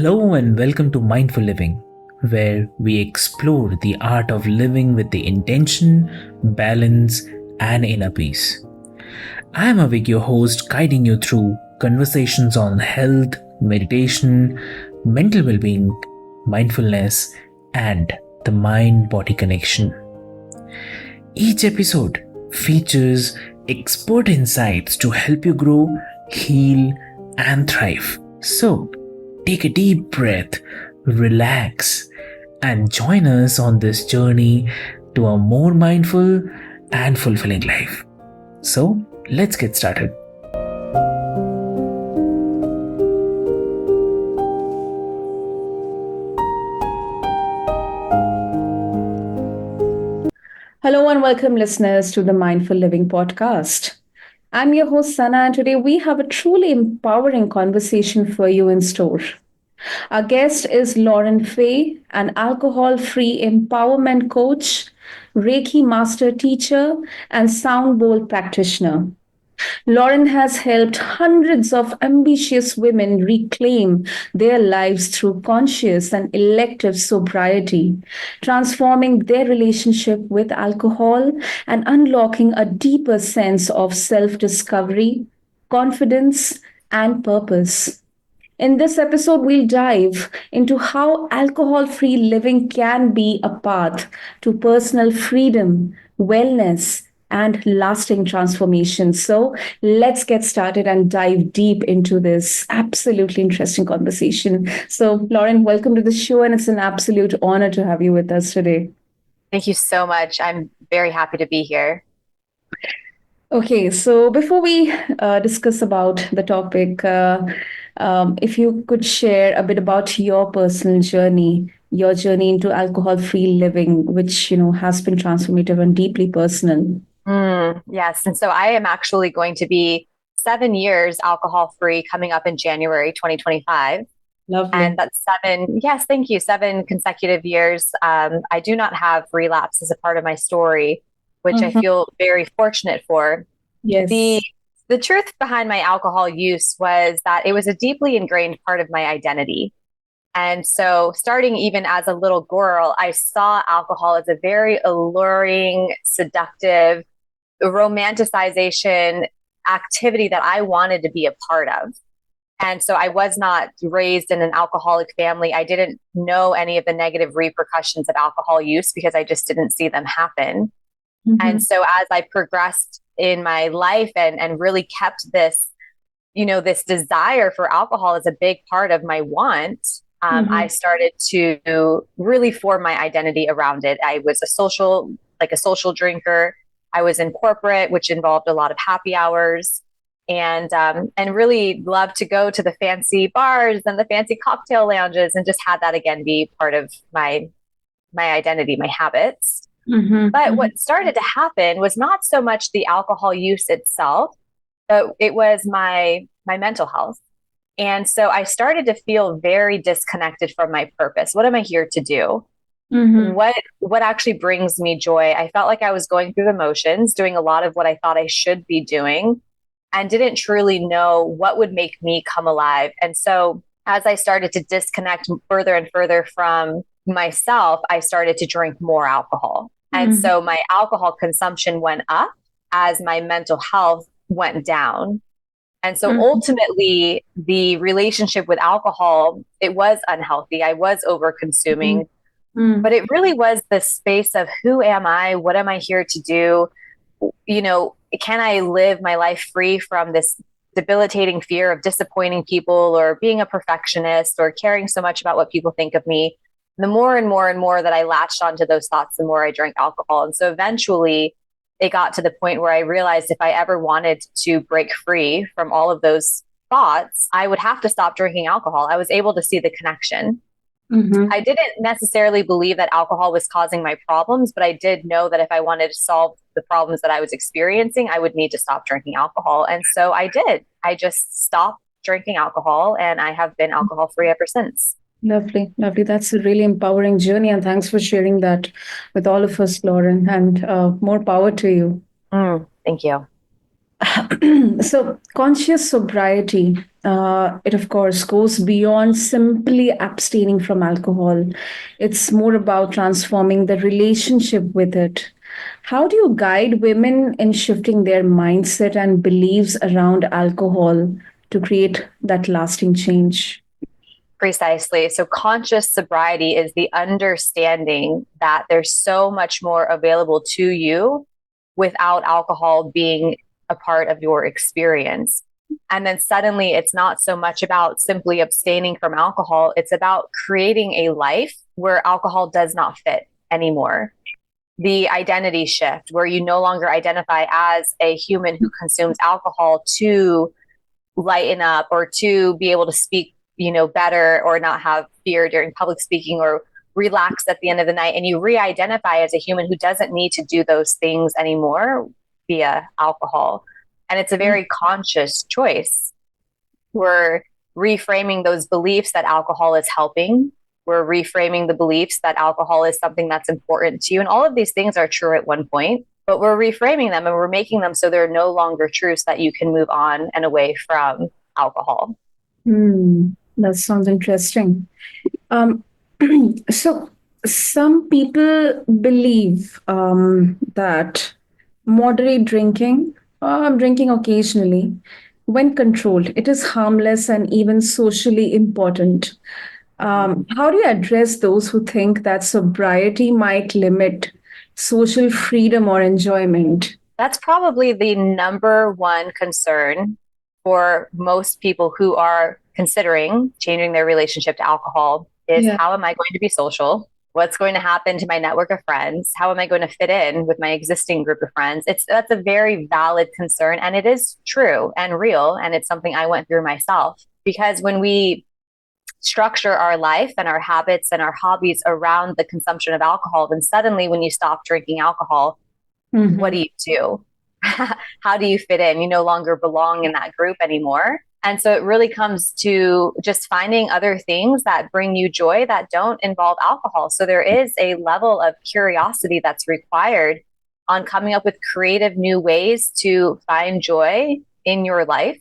Hello and welcome to Mindful Living, where we explore the art of living with the intention, balance, and inner peace. I am Avik, your host, guiding you through conversations on health, meditation, mental well being, mindfulness, and the mind body connection. Each episode features expert insights to help you grow, heal, and thrive. So, take a deep breath, relax, and join us on this journey to a more mindful and fulfilling life. So, let's get started. Hello and welcome, listeners, to the Mindful Living podcast. I'm your host, Sana, and today we have a truly empowering conversation for you in store. Our guest is Lauren Fay, an alcohol free empowerment coach, Reiki master teacher, and sound bowl practitioner. Lauren has helped hundreds of ambitious women reclaim their lives through conscious and elective sobriety, transforming their relationship with alcohol and unlocking a deeper sense of self discovery, confidence, and purpose. In this episode, we'll dive into how alcohol free living can be a path to personal freedom, wellness, and lasting transformation. So let's get started and dive deep into this absolutely interesting conversation. So, Lauren, welcome to the show, and it's an absolute honor to have you with us today. Thank you so much. I'm very happy to be here. Okay, so before we discuss about the topic, if you could share a bit about your personal journey, your journey into alcohol-free living, which has been transformative and deeply personal. Yes. And so I am actually going to be 7 years alcohol free coming up in January 2025. Lovely. And that's yes, thank you, 7 consecutive years. I do not have relapse as a part of my story, which I feel very fortunate for. Yes. The truth behind my alcohol use was that it was a deeply ingrained part of my identity. And so, starting even as a little girl, I saw alcohol as a very alluring, seductive, romanticization activity that I wanted to be a part of. And so I was not raised in an alcoholic family. I didn't know any of the negative repercussions of alcohol use because I just didn't see them happen. And so as I progressed in my life and really kept this, this desire for alcohol as a big part of my want, I started to really form my identity around it. I was a social drinker. I was in corporate, which involved a lot of happy hours, and really loved to go to the fancy bars and the fancy cocktail lounges, and just had that again be part of my identity, my habits. But what started to happen was not so much the alcohol use itself, but it was my mental health. And so I started to feel very disconnected from my purpose. What am I here to do? What actually brings me joy? I felt like I was going through the motions, doing a lot of what I thought I should be doing, and didn't truly know what would make me come alive. And so as I started to disconnect further and further from myself, I started to drink more alcohol. And so my alcohol consumption went up as my mental health went down. And so ultimately, the relationship with alcohol, it was unhealthy. I was over consuming, but it really was the space of who am I? What am I here to do? Can I live my life free from this debilitating fear of disappointing people or being a perfectionist or caring so much about what people think of me? The more and more and more that I latched onto those thoughts, the more I drank alcohol. And so eventually it got to the point where I realized if I ever wanted to break free from all of those thoughts, I would have to stop drinking alcohol. I was able to see the connection. I didn't necessarily believe that alcohol was causing my problems, but I did know that if I wanted to solve the problems that I was experiencing, I would need to stop drinking alcohol. And so I did. I just stopped drinking alcohol, and I have been alcohol free ever since. Lovely, lovely. That's a really empowering journey. And thanks for sharing that with all of us, Lauren. And more power to you. Thank you. So, conscious sobriety, it of course goes beyond simply abstaining from alcohol. It's more about transforming the relationship with it. How do you guide women in shifting their mindset and beliefs around alcohol to create that lasting change? Precisely. So conscious sobriety is the understanding that there's so much more available to you without alcohol being a part of your experience. And then suddenly it's not so much about simply abstaining from alcohol. It's about creating a life where alcohol does not fit anymore. The identity shift where you no longer identify as a human who consumes alcohol to lighten up or to be able to speak, better or not have fear during public speaking or relax at the end of the night. And you re-identify as a human who doesn't need to do those things anymore via alcohol. And it's a very conscious choice. We're reframing those beliefs that alcohol is helping. We're reframing the beliefs that alcohol is something that's important to you. And all of these things are true at one point, but we're reframing them and we're making them so they're no longer true so that you can move on and away from alcohol. That sounds interesting. Um, so, some people believe that moderate drinking, drinking occasionally, when controlled, it is harmless and even socially important. How do you address those who think that sobriety might limit social freedom or enjoyment? That's probably the number one concern for most people who are considering changing their relationship to alcohol is Yeah. how am I going to be social? What's going to happen to my network of friends? How am I going to fit in with my existing group of friends? That's a very valid concern and it is true and real and it's something I went through myself because when we structure our life and our habits and our hobbies around the consumption of alcohol, then suddenly when you stop drinking alcohol, what do you do? How do you fit in? You no longer belong in that group anymore. And so it really comes to just finding other things that bring you joy that don't involve alcohol. So there is a level of curiosity that's required on coming up with creative new ways to find joy in your life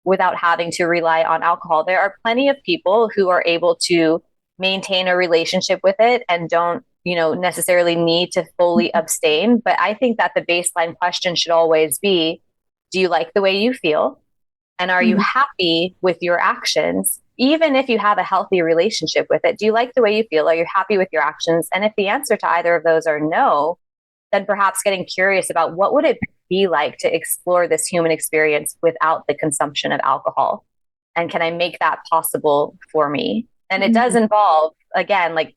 without having to rely on alcohol. There are plenty of people who are able to maintain a relationship with it and don't, necessarily need to fully abstain. But I think that the baseline question should always be, do you like the way you feel? And are you happy with your actions? Even if you have a healthy relationship with it, do you like the way you feel? Are you happy with your actions? And if the answer to either of those are no, then perhaps getting curious about what would it be like to explore this human experience without the consumption of alcohol? And can I make that possible for me? And it does involve, again, like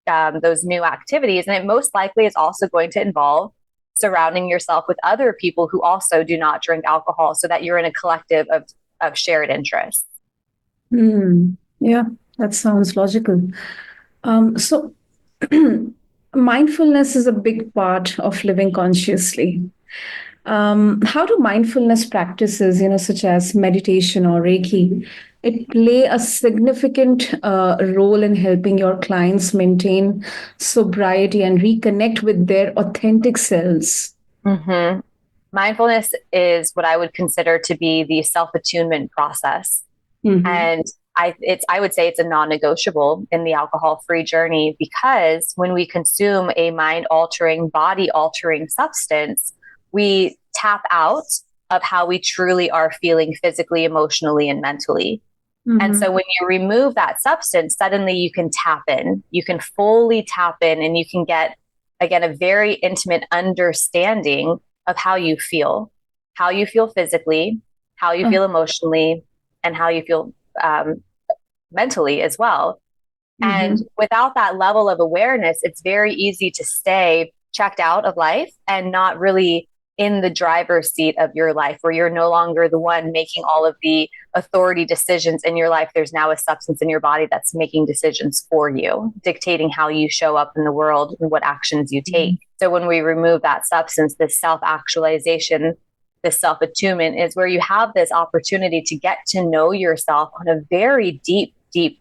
those new activities. And it most likely is also going to involve surrounding yourself with other people who also do not drink alcohol so that you're in a collective of shared interests. Yeah, that sounds logical. So, mindfulness is a big part of living consciously. How do mindfulness practices, such as meditation or Reiki, it play a significant role in helping your clients maintain sobriety and reconnect with their authentic selves? Mm-hmm. Mindfulness is what I would consider to be the self-attunement process. Mm-hmm. And I would say it's a non-negotiable in the alcohol-free journey because when we consume a mind-altering, body-altering substance, we tap out of how we truly are feeling physically, emotionally, and mentally. And so when you remove that substance, suddenly you can tap in, you can fully tap in, and you can get, again, a very intimate understanding of how you feel physically, how you feel emotionally, and how you feel mentally as well. And without that level of awareness, it's very easy to stay checked out of life and not really in the driver's seat of your life, where you're no longer the one making all of the authority decisions in your life. There's now a substance in your body that's making decisions for you, dictating how you show up in the world and what actions you take. So when we remove that substance, this self-actualization, this self-attunement is where you have this opportunity to get to know yourself on a very deep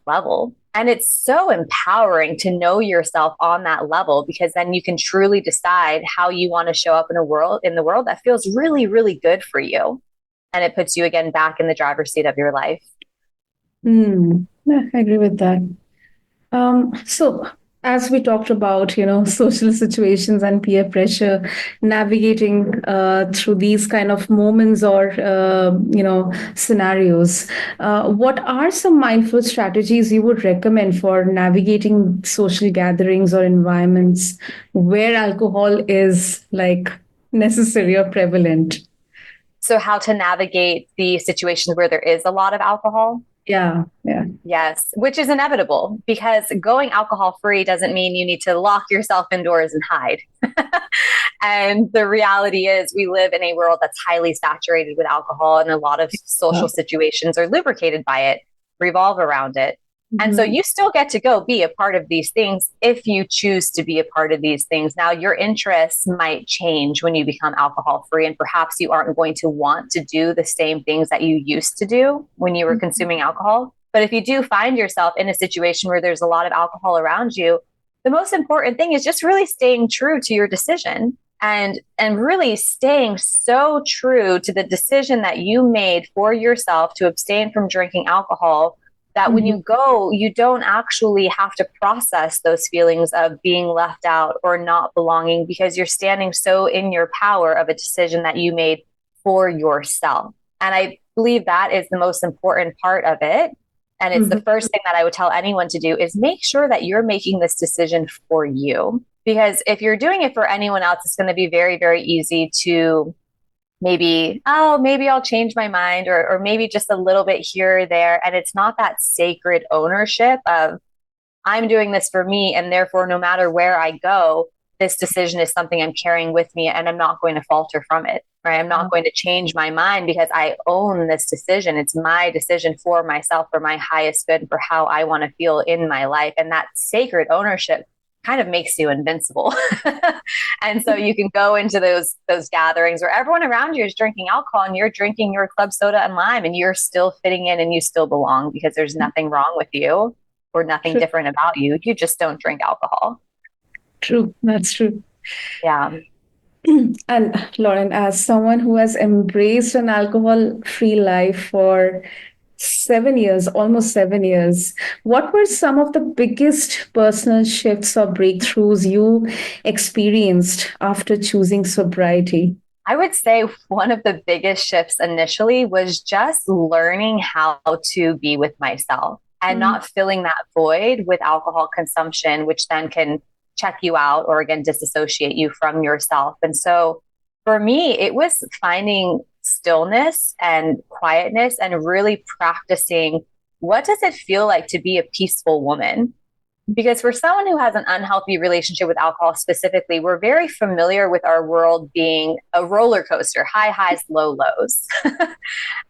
level. And it's so empowering to know yourself on that level, because then you can truly decide how you want to show up in the world that feels really, really good for you. And it puts you again back in the driver's seat of your life. Yeah, I agree with that. So, as we talked about, social situations and peer pressure, navigating through these kind of moments or, scenarios, what are some mindful strategies you would recommend for navigating social gatherings or environments where alcohol is like necessary or prevalent? So, how to navigate the situations where there is a lot of alcohol? Yeah, yeah. Yes, which is inevitable, because going alcohol free doesn't mean you need to lock yourself indoors and hide. And the reality is, we live in a world that's highly saturated with alcohol, and a lot of social situations are lubricated by it, revolve around it. And so you still get to go be a part of these things if you choose to be a part of these things. Now, your interests might change when you become alcohol free, and perhaps you aren't going to want to do the same things that you used to do when you were consuming alcohol. But if you do find yourself in a situation where there's a lot of alcohol around you, the most important thing is just really staying true to your decision, and really staying so true to the decision that you made for yourself to abstain from drinking alcohol, that when you go, you don't actually have to process those feelings of being left out or not belonging, because you're standing so in your power of a decision that you made for yourself. And I believe that is the most important part of it. And it's the first thing that I would tell anyone to do, is make sure that you're making this decision for you. Because if you're doing it for anyone else, it's going to be very, very easy to maybe I'll change my mind, or maybe just a little bit here or there. And it's not that sacred ownership of, I'm doing this for me, and therefore, no matter where I go, this decision is something I'm carrying with me, and I'm not going to falter from it, right? I'm not going to change my mind, because I own this decision. It's my decision for myself, for my highest good, for how I want to feel in my life. And that sacred ownership kind of makes you invincible. And so you can go into those gatherings where everyone around you is drinking alcohol, and you're drinking your club soda and lime, and you're still fitting in and you still belong, because there's nothing wrong with you or nothing different about you. You just don't drink alcohol. True, that's true. Yeah. And Lauren, as someone who has embraced an alcohol-free life for 7 years, almost 7 years, what were some of the biggest personal shifts or breakthroughs you experienced after choosing sobriety? I would say one of the biggest shifts initially was just learning how to be with myself, and not filling that void with alcohol consumption, which then can check you out or again disassociate you from yourself. And so for me, it was finding stillness and quietness, and really practicing, what does it feel like to be a peaceful woman? Because for someone who has an unhealthy relationship with alcohol specifically, we're very familiar with our world being a roller coaster, high highs, low lows.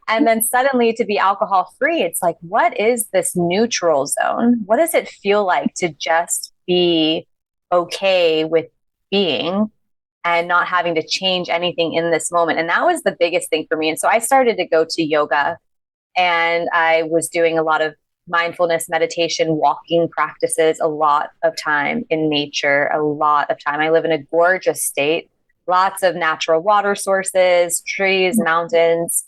And then suddenly, to be alcohol free, it's like, what is this neutral zone? What does it feel like to just be okay with being, and not having to change anything in this moment? And that was the biggest thing for me. And so I started to go to yoga, and I was doing a lot of mindfulness, meditation, walking practices, a lot of time in nature, a lot of time. I live in a gorgeous state, lots of natural water sources, trees, mountains.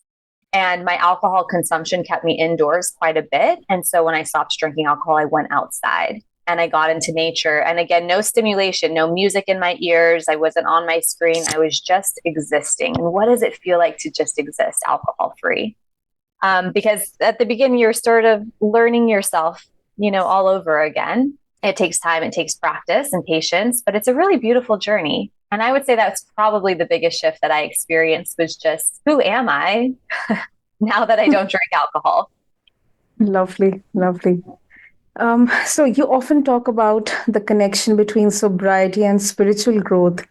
And my alcohol consumption kept me indoors quite a bit. And so when I stopped drinking alcohol, I went outside and I got into nature. And again, no stimulation, no music in my ears. I wasn't on my screen. I was just existing. And what does it feel like to just exist alcohol free? Because at the beginning, you're sort of learning yourself, all over again. It takes time, it takes practice and patience, but it's a really beautiful journey. And I would say that's probably the biggest shift that I experienced, was just, who am I now that I don't drink alcohol? Lovely, lovely. So you often talk about the connection between sobriety and spiritual growth.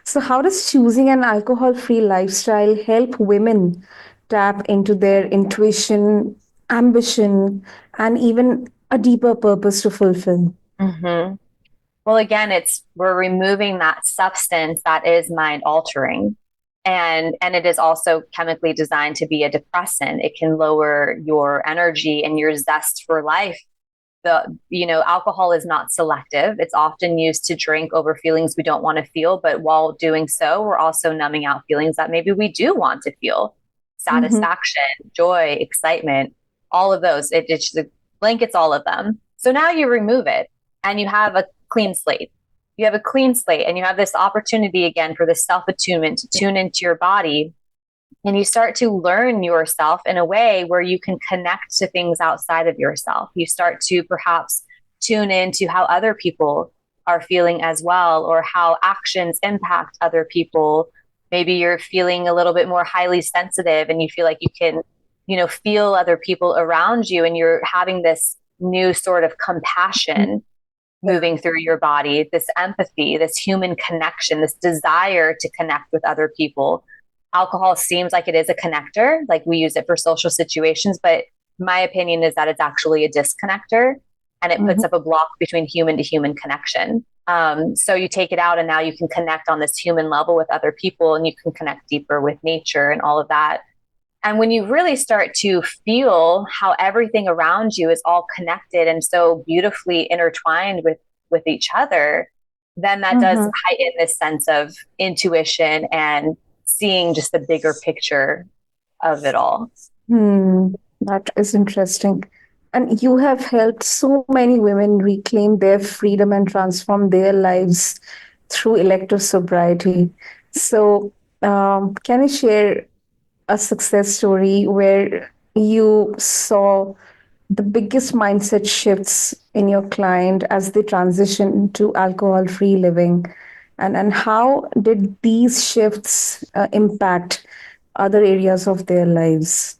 So how does choosing an alcohol-free lifestyle help women tap into their intuition, ambition, and even a deeper purpose to fulfill? Mm-hmm. Well, again, we're removing that substance that is mind altering. And it is also chemically designed to be a depressant. It can lower your energy and your zest for life. alcohol is not selective. It's often used to drink over feelings we don't want to feel. But while doing so, we're also numbing out feelings that maybe we do want to feel: satisfaction, joy, excitement, all of those. It just blankets all of them. So now you remove it and you have a clean slate. You have a clean slate and you have this opportunity again for this self-attunement to tune into your body. And you start to learn yourself in a way where you can connect to things outside of yourself. You start to perhaps tune into how other people are feeling as well, or how actions impact other people. Maybe you're feeling a little bit more highly sensitive and you feel like you can, feel other people around you, and you're having this new sort of compassion moving through your body, this empathy, this human connection, this desire to connect with other people. Alcohol seems like it is a connector, like we use it for social situations, but my opinion is that it's actually a disconnector, and it puts up a block between human to human connection. So you take it out and now you can connect on this human level with other people, and you can connect deeper with nature and all of that. And when you really start to feel how everything around you is all connected and so beautifully intertwined with each other, then that does heighten this sense of intuition and seeing just the bigger picture of it all. That is interesting. And you have helped so many women reclaim their freedom and transform their lives through elective sobriety. So, can you share a success story where you saw the biggest mindset shifts in your client as they transition to alcohol-free living? And how did these shifts impact other areas of their lives?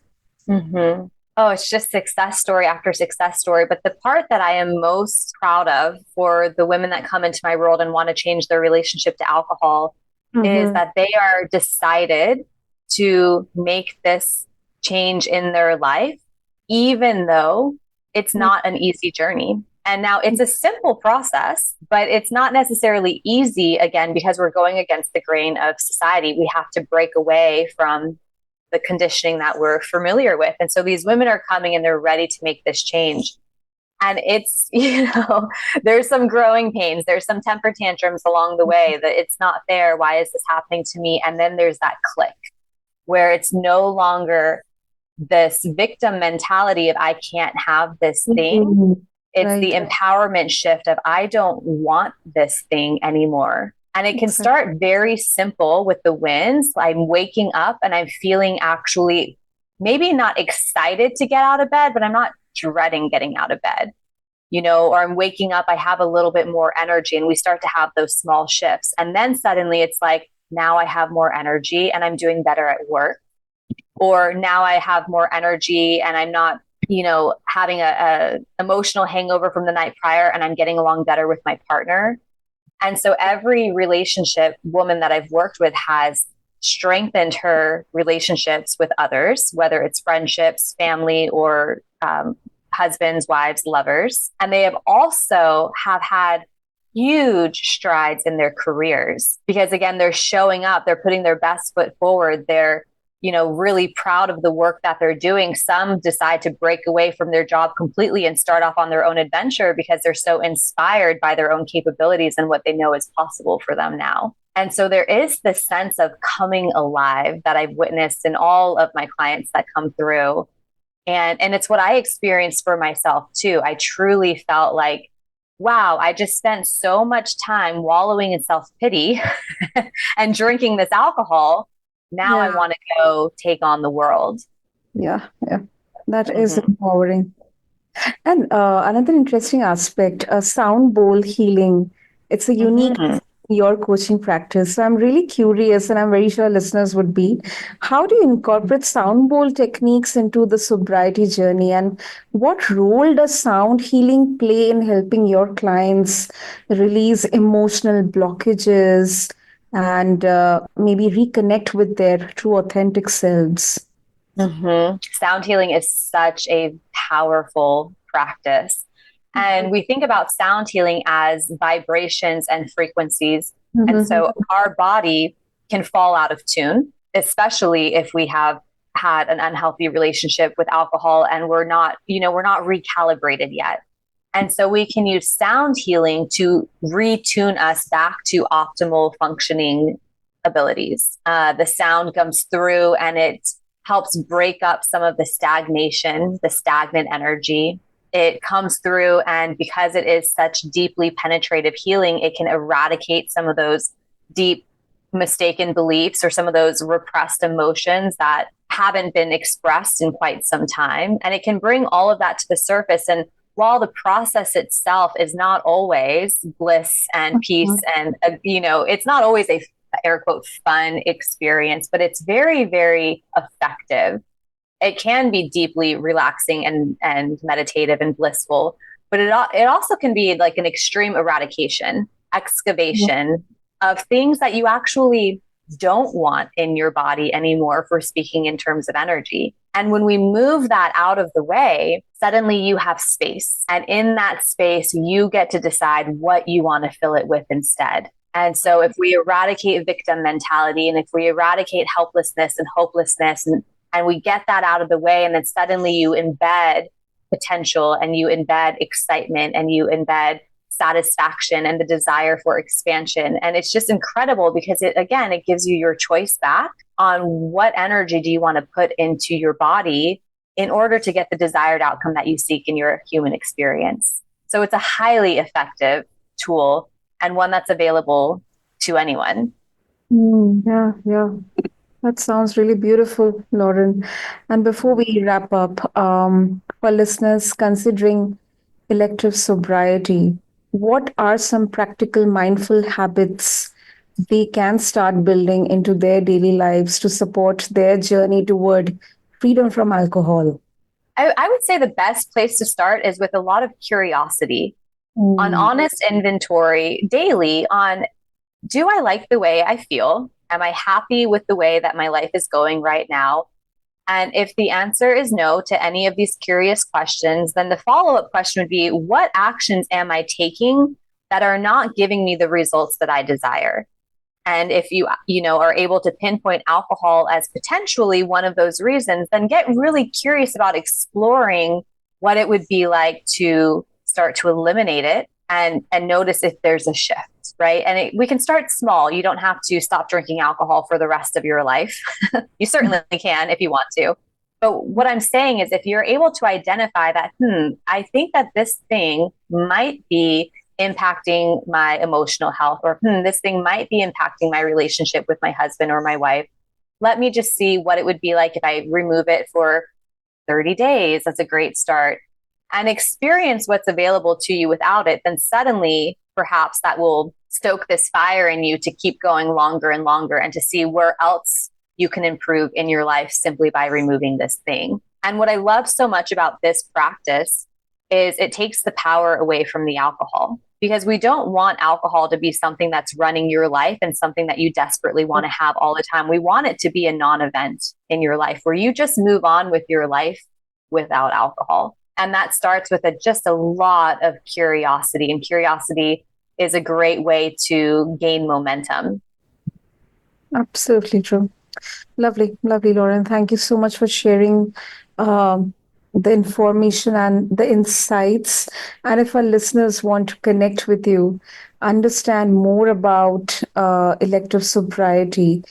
Oh, it's just success story after success story. But the part that I am most proud of for the women that come into my world and want to change their relationship to alcohol is that they are decided to make this change in their life, even though it's not an easy journey. And now it's a simple process, but it's not necessarily easy, again, because we're going against the grain of society. We have to break away from the conditioning that we're familiar with. And so these women are coming and they're ready to make this change. And it's, there's some growing pains, there's some temper tantrums along the way, that it's not fair. Why is this happening to me? And then there's that click where it's no longer this victim mentality of I can't have this thing. It's the empowerment shift of I don't want this thing anymore. And it can start very simple with the wins. I'm waking up and I'm feeling actually maybe not excited to get out of bed, but I'm not dreading getting out of bed, or I'm waking up, I have a little bit more energy, and we start to have those small shifts. And then suddenly it's like, now I have more energy and I'm doing better at work. Or now I have more energy and I'm not, having a emotional hangover from the night prior, and I'm getting along better with my partner. And so every relationship woman that I've worked with has strengthened her relationships with others, whether it's friendships, family, or husbands, wives, lovers. And they have also have had huge strides in their careers because, again, they're showing up, they're putting their best foot forward. They're, really proud of the work that they're doing. Some decide to break away from their job completely and start off on their own adventure because they're so inspired by their own capabilities and what they know is possible for them now. And so there is this sense of coming alive that I've witnessed in all of my clients that come through. And it's what I experienced for myself too. I truly felt like, wow, I just spent so much time wallowing in self-pity and drinking this alcohol. Now I want to go take on the world. Yeah. That is empowering. And another interesting aspect, sound bowl healing. It's a unique your coaching practice. So I'm really curious, and I'm very sure listeners would be. How do you incorporate sound bowl techniques into the sobriety journey? And what role does sound healing play in helping your clients release emotional blockages and maybe reconnect with their true authentic selves? Sound healing is such a powerful practice. And we think about sound healing as vibrations and frequencies. And so our body can fall out of tune, especially if we have had an unhealthy relationship with alcohol and we're not recalibrated yet. And so we can use sound healing to retune us back to optimal functioning abilities. The sound comes through and it helps break up some of the stagnation, the stagnant energy. It comes through, and because it is such deeply penetrative healing, it can eradicate some of those deep mistaken beliefs or some of those repressed emotions that haven't been expressed in quite some time. And it can bring all of that to the surface. And while the process itself is not always bliss and peace, and it's not always a air quote fun experience, but it's very, very effective. It can be deeply relaxing and meditative and blissful, but it also can be like an extreme eradication, excavation of things that you actually don't want in your body anymore, for speaking in terms of energy. And when we move that out of the way, suddenly you have space. And in that space, you get to decide what you want to fill it with instead. And so if we eradicate victim mentality, and if we eradicate helplessness and hopelessness, and we get that out of the way, and then suddenly you embed potential, and you embed excitement, and you embed satisfaction and the desire for expansion. And it's just incredible because it gives you your choice back on what energy do you want to put into your body in order to get the desired outcome that you seek in your human experience. So it's a highly effective tool, and one that's available to anyone. Yeah. That sounds really beautiful, Lauren. And before we wrap up, for listeners considering elective sobriety, what are some practical mindful habits they can start building into their daily lives to support their journey toward freedom from alcohol? I would say the best place to start is with a lot of curiosity, an honest inventory daily on, do I like the way I feel? Am I happy with the way that my life is going right now? And if the answer is no to any of these curious questions, then the follow-up question would be, what actions am I taking that are not giving me the results that I desire? And if you are able to pinpoint alcohol as potentially one of those reasons, then get really curious about exploring what it would be like to start to eliminate it and notice if there's a shift, right? And we can start small. You don't have to stop drinking alcohol for the rest of your life. You certainly can if you want to. But what I'm saying is, if you're able to identify that, I think that this thing might be impacting my emotional health, or this thing might be impacting my relationship with my husband or my wife. Let me just see what it would be like if I remove it for 30 days. That's a great start. And experience what's available to you without it. Then suddenly, perhaps that will stoke this fire in you to keep going longer and longer, and to see where else you can improve in your life simply by removing this thing. And what I love so much about this practice is it takes the power away from the alcohol, because we don't want alcohol to be something that's running your life and something that you desperately want to have all the time. We want it to be a non-event in your life where you just move on with your life without alcohol. And that starts with just a lot of curiosity, and curiosity is a great way to gain momentum. Absolutely true. Lovely, Lauren. Thank you so much for sharing the information and the insights. And if our listeners want to connect with you, understand more about elective sobriety,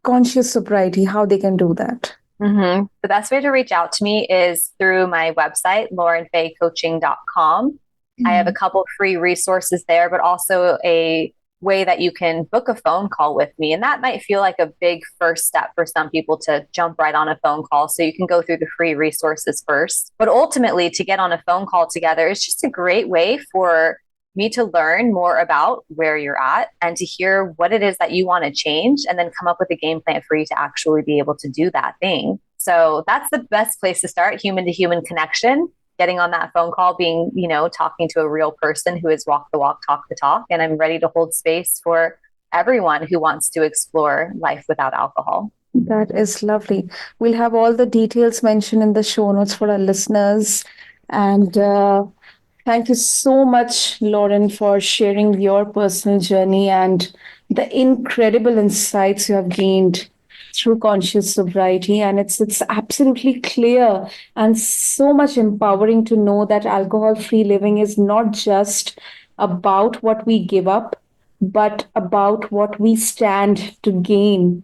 conscious sobriety, how they can do that. The best way to reach out to me is through my website, laurenfaycoaching.com. I have a couple free resources there, but also a way that you can book a phone call with me. And that might feel like a big first step for some people, to jump right on a phone call. So you can go through the free resources first. But ultimately, to get on a phone call together is just a great way for me to learn more about where you're at and to hear what it is that you want to change, and then come up with a game plan for you to actually be able to do that thing. So that's the best place to start, human to human connection. Getting on that phone call, being, talking to a real person who has walked the walk, talk the talk. And I'm ready to hold space for everyone who wants to explore life without alcohol. That is lovely. We'll have all the details mentioned in the show notes for our listeners. And thank you so much, Lauren, for sharing your personal journey and the incredible insights you have gained through conscious sobriety, and it's absolutely clear and so much empowering to know that alcohol free living is not just about what we give up, but about what we stand to gain,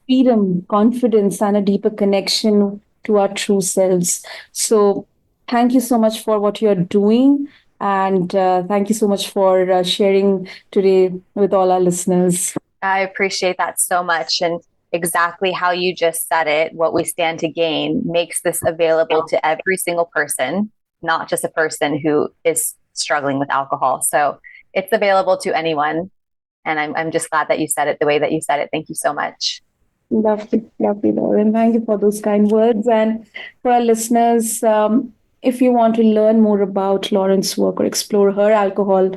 freedom, confidence, and a deeper connection to our true selves. So thank you so much for what you're doing, and thank you so much for sharing today with all our listeners. I appreciate that so much. And exactly how you just said it, what we stand to gain makes this available to every single person, not just a person who is struggling with alcohol. So it's available to anyone. And I'm just glad that you said it the way that you said it. Thank you so much. Lovely, Lauren. Thank you for those kind words. And for our listeners, if you want to learn more about Lauren's work or explore her alcohol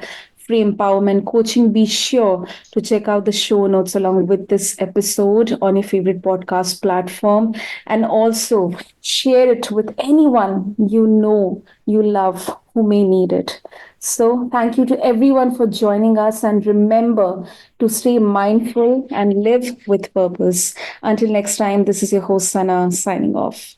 free empowerment coaching, be sure to check out the show notes along with this episode on your favorite podcast platform. And also share it with anyone you know you love who may need it. So, thank you to everyone for joining us. And remember to stay mindful and live with purpose. Until next time, this is your host, Sana, signing off.